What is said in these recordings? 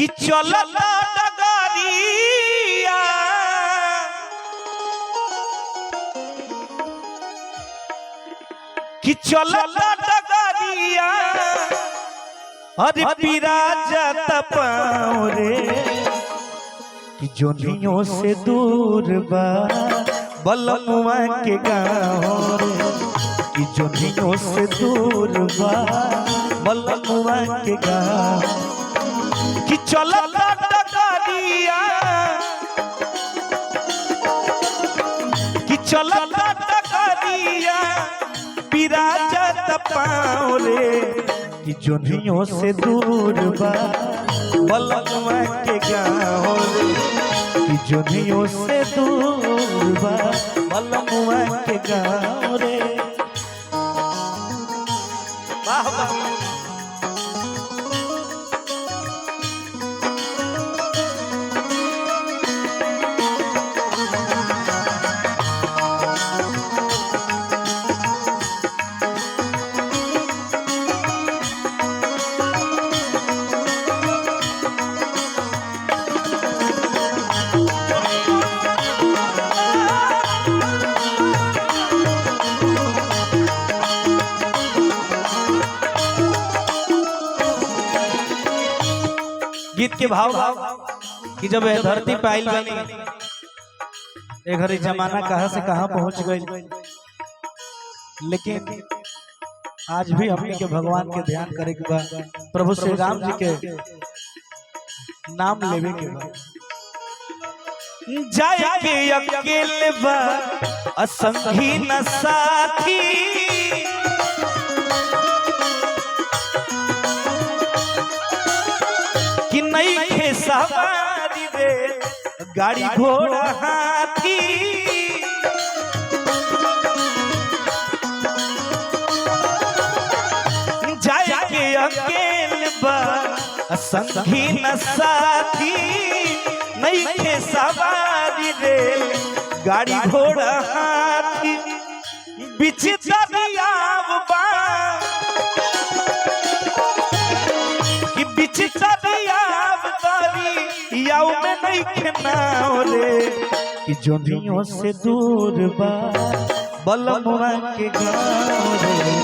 कि चलता डगरिया कि चलता डगरिया अरे पीरा जाता पाँव रे कि जोनियों से दूर बा बलमुआ के गाँव रे कि जोनियों से दूर बा बलमुआ के गाँव कि चलता डगरिया कि चलता डगरिया पीरा जाता पाँव रे कि जोनियों से दूर बा बलमुआ के गाँव रे कि जोनियों से दूर बा बलमुआ के गाँव रे। वाह वाह गीत के भाव कि जब धरती पाइल बनी ए घड़ी जमाना कहां से कहां पहुंच गई, लेकिन आज भी हमने के भगवान के ध्यान करे के बाद प्रभु श्री राम जी के नाम लेवे के बाद जाए के अकेले बा असंगी न साथी कि नहीं खे सवारी रे गाड़ी घोड़ा हाथी जाए के अकेले बा संगी न साथी नहीं खे सवारी रे गाड़ी घोड़ा हाथी बिच दरियाव बा कि बिच दरियाव तारी याव में नहीं खेनाव रे कि जोनियों से दूर बा बलमुआ के गाँव रे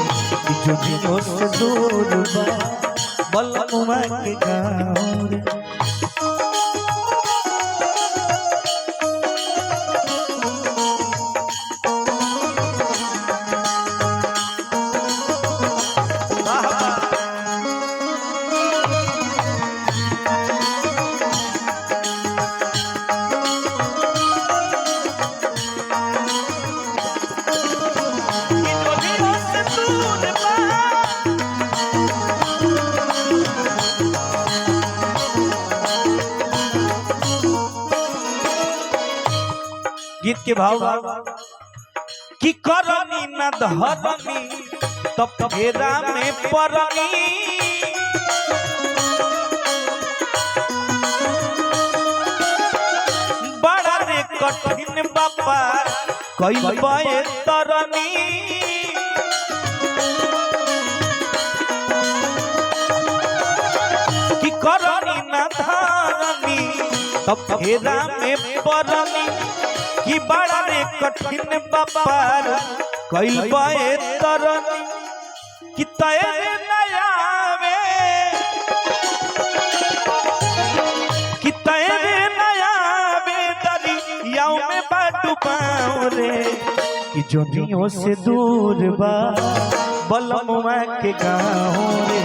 कि जोनियों से दूर बा बलमुआ के गाँव रे। गीत के भाव कि करनी न धरनी तब फेरा में परनी बड़ा रे कठिन बापा कइल बाए तरनी कि करनी न धरनी तब फेरा में परनी कि बड़ा रे कठिन बापार कइल बाए तरनी कि तैरे नयावे कि तैरे नयावे दरियाव में बाटू पाँव रे कि जोनियों से दूर बा बलमुआ के गाँव रे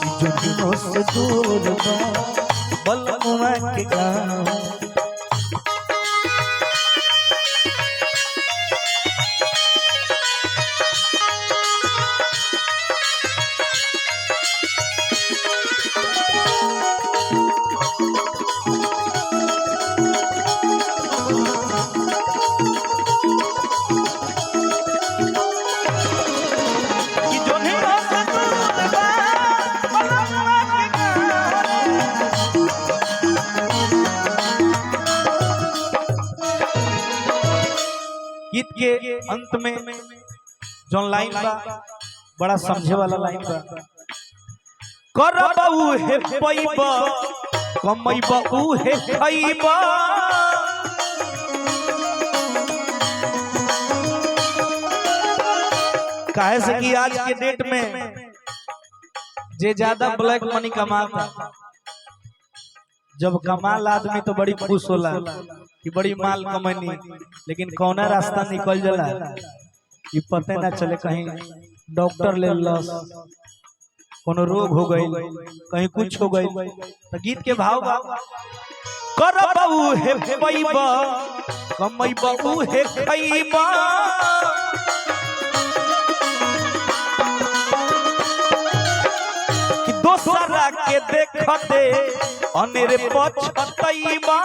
कि जोनियों से दूर बा बलमुआ के गाँव। गीत के अंत में जो लाइन बा बड़ा समझे वाला लाइन बा करबऊ हे पैब कमैबा उहे खैबा काहे से कि आज के डेट में जे ज्यादा ब्लैक मनी कमाता जब कमाल आदमी तो बड़ी खुश होला कि बड़ी माल कमैनी, लेकिन कौना रास्ता निकल जाला ये पता ना चले। कहीं डॉक्टर ले लस, कोनो रोग हो गई, कहीं कुछ हो गई, तो गीत के भाव करबू हे पैबा कमैबू हे खैबा कि दोसरा के देखते अनेरे पछतैबा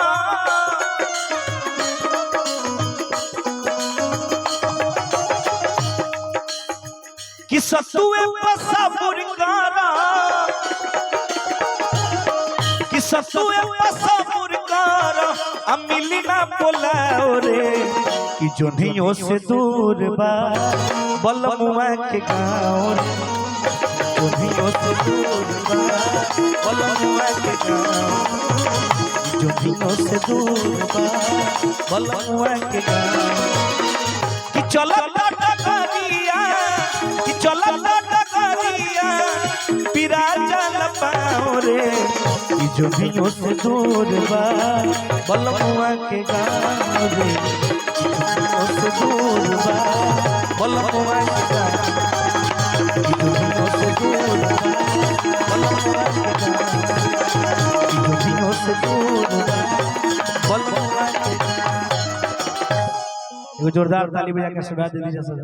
कि सतुए पसबुर कारा कि सतुए पसबुर कारा अमिली ना बोलाओ रे कि जोनियों से दूर बा बलमुआ के गाँव जोनियों से दूर बा बलमुआ के गाँव जोनियों से दूर बा बलमुआ के गाँव कि चलो डगरिया कि चलो डगरिया पिरा चल पाओ रे कि जोनियों से दूर बा बलमुआ के गाँव रे जोनियों से दूर बा बलमुआ के गाँव जोनियों से दूर बा बलमुआ के गाँव जोनियों से दूर बा बलमुआ के गाँव। जोरदार ताली बजा के सुना दे दीजिए सर।